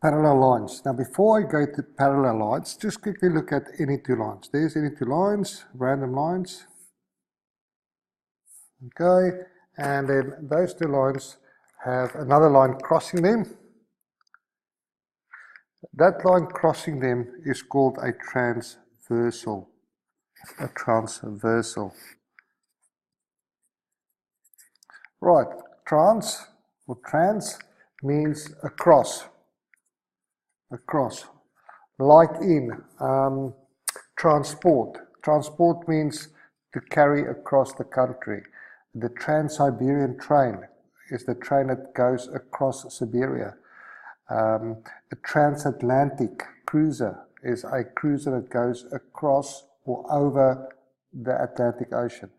Parallel lines. Now before I go to parallel lines, just quickly look at any two lines. There's any two lines, random lines. Okay, and then those two lines have another line crossing them. That line crossing them is called a transversal. A transversal. Right, trans means across. Across. Like in transport. Transport means to carry across the country. The Trans-Siberian train is the train that goes across Siberia. A transatlantic cruiser is a cruiser that goes across or over the Atlantic Ocean.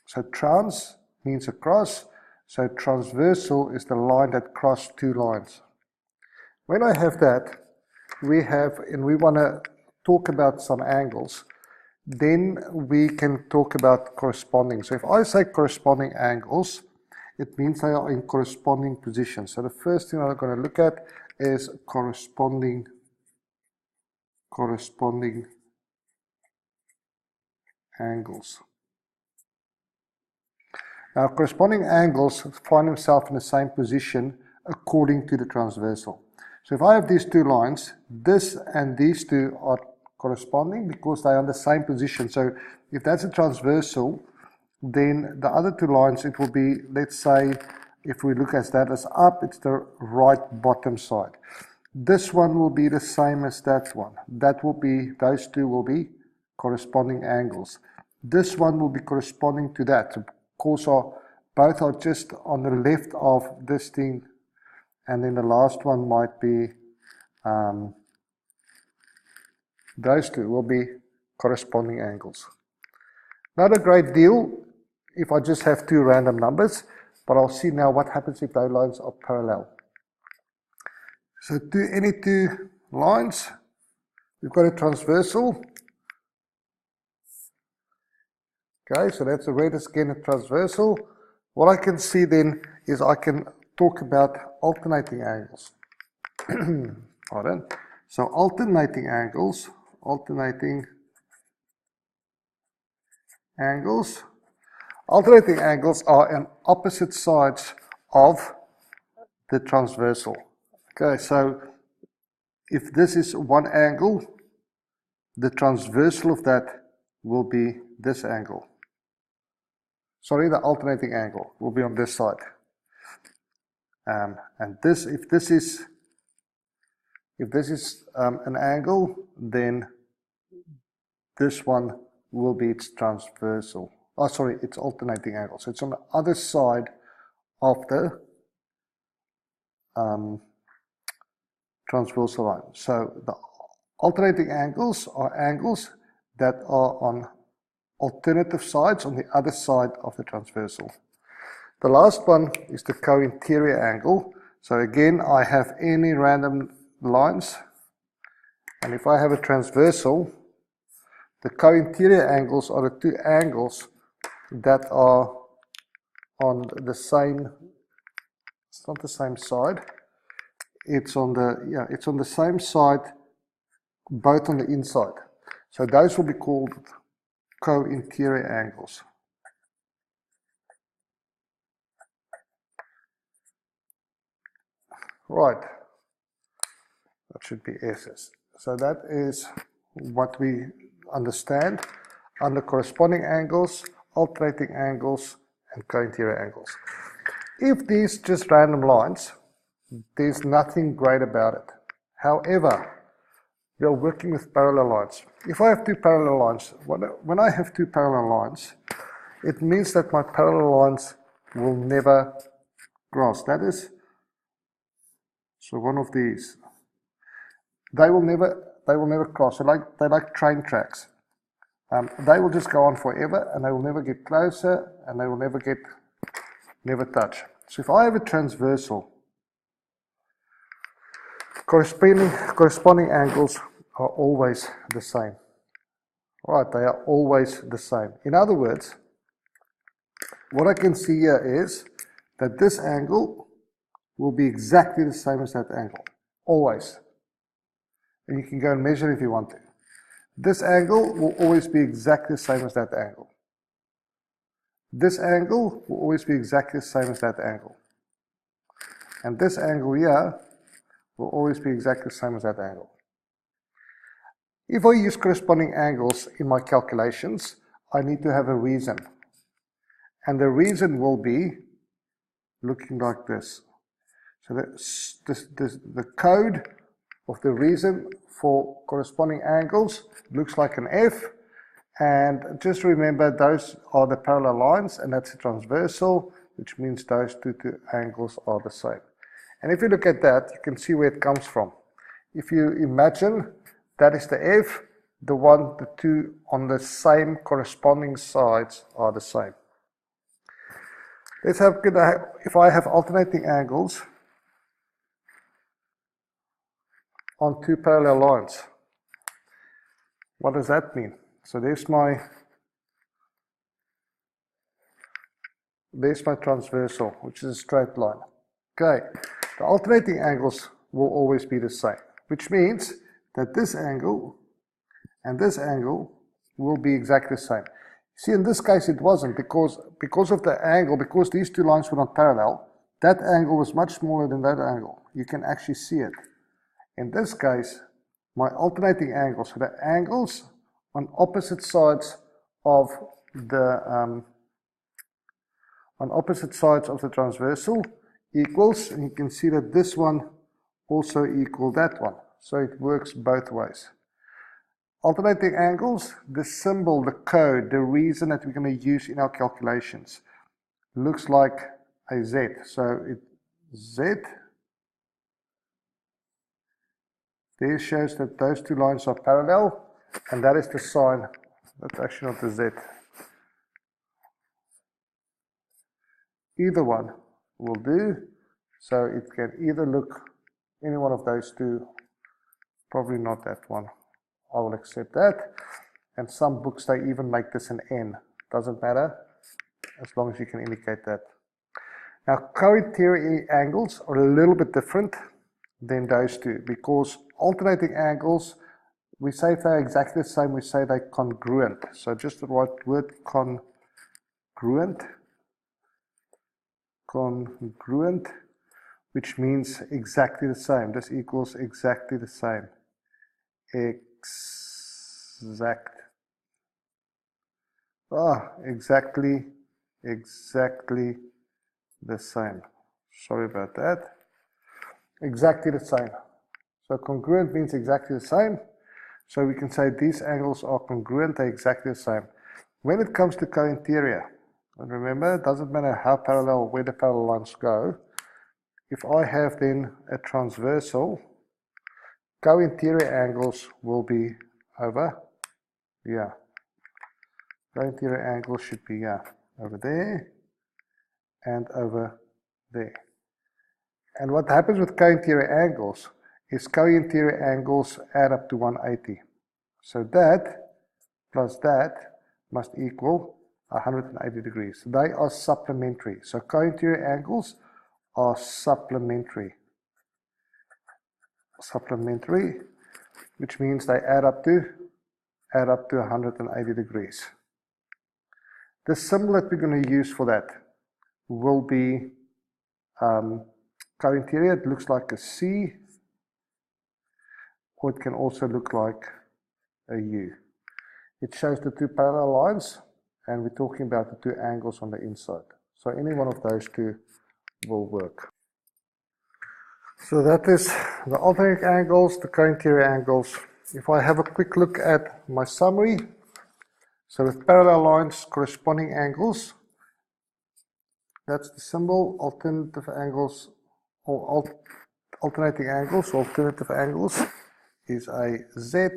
So trans means across, so transversal is the line that crosses two lines. When I have that, and we want to talk about some angles, then we can talk about corresponding. So if I say corresponding angles, it means they are in corresponding positions. So the first thing I'm going to look at is corresponding angles. Now, corresponding angles find themselves in the same position according to the transversal. So if I have these two lines, this and these two are corresponding because they are in the same position. So if that's a transversal, then the other two lines, it will be, let's say, if we look at that as up, it's the right bottom side. This one will be the same as that one. That will be, those two will be corresponding angles. This one will be corresponding to that. Of course, both are just on the left of this thing, and then the last one might be, those two will be corresponding angles. Not a great deal if I just have two random numbers, but I'll see now what happens if those lines are parallel. So any two lines, we've got a transversal. Okay, so that's a red is again a transversal. What I can see then is I can talk about alternating angles. Pardon. So alternating angles are on opposite sides of the transversal. Okay, so if this is one angle, the transversal of that will be this angle. Sorry, the alternating angle will be on this side. And this, if this is an angle, then this one will be its transversal. Oh, sorry, it's alternating angle. So it's on the other side of the transversal line. So the alternating angles are angles that are on alternative sides on the other side of the transversal. The last one is the co-interior angle. So again, I have any random lines, and if I have a transversal, the co-interior angles are the two angles that are on the same, it's not the same side, it's on the same side, both on the inside. So those will be called co-interior angles. Right, that should be S's. So that is what we understand under corresponding angles, alternating angles, and co-interior angles. If these just random lines, there's nothing great about it. However, we are working with parallel lines. If I have two parallel lines, when I have two parallel lines, it means that my parallel lines will never cross. That is, so one of these, they will never cross. They're like train tracks. They will just go on forever, and they will never get closer, and they will never touch. So if I have a transversal, corresponding angles are always the same. Right, they are always the same. In other words, what I can see here is that this angle will be exactly the same as that angle. always. And you can go and measure if you want to. This angle will always be exactly the same as that angle. This angle will always be exactly the same as that angle. And this angle here will always be exactly the same as that angle. If I use corresponding angles in my calculations, I need to have a reason. And the reason will be looking like this. So the code of the reason for corresponding angles looks like an F. And just remember, those are the parallel lines, and that's a transversal, which means those two angles are the same. And if you look at that, you can see where it comes from. If you imagine that is the F, the two on the same corresponding sides are the same. Let's have, if I have alternating angles on two parallel lines, what does that mean? So there's my transversal, which is a straight line. Okay, the alternating angles will always be the same, which means that this angle and this angle will be exactly the same. See, in this case it wasn't, because of the angle, because these two lines were not parallel, that angle was much smaller than that angle. You can actually see it. In this case, my alternating angles, so the angles on opposite sides of the transversal equals, and you can see that this one also equals that one. So it works both ways. Alternating angles, the symbol, the code, the reason that we're going to use in our calculations looks like a Z. So Z, there shows that those two lines are parallel, and that is the sign. That's actually not the Z. Either one will do. So it can either look any one of those two, probably not that one. I will accept that. And some books, they even make this an N. Doesn't matter, as long as you can indicate that. Now, co-interior angles are a little bit different than those two, because alternating angles, we say if they're exactly the same, we say they're congruent. So just the right word, congruent. Congruent, which means exactly the same. This equals exactly the same. Exactly the same. Sorry about that. Exactly the same. So congruent means exactly the same. So we can say these angles are congruent, they're exactly the same. When it comes to co-interior, and remember, it doesn't matter how parallel, where the parallel lines go. If I have then a transversal, co-interior angles will be over here. Co-interior angles should be here, over there, and over there. And what happens with co-interior angles is co-interior angles add up to 180. So that plus that must equal 180 degrees. They are supplementary. So co-interior angles are supplementary. Supplementary, which means they add up to 180 degrees. The symbol that we're going to use for that will be co-interior. It looks like a C, or it can also look like a U. It shows the two parallel lines, and we're talking about the two angles on the inside. So any one of those two will work. So that is the alternating angles, the co-interior angles. If I have a quick look at my summary, so with parallel lines, corresponding angles, that's the symbol. Alternative angles, or alternating angles, alternative angles is a Z.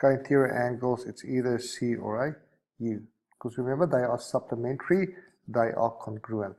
Co-interior angles, it's either C or a U. Because remember, they are supplementary, they are congruent.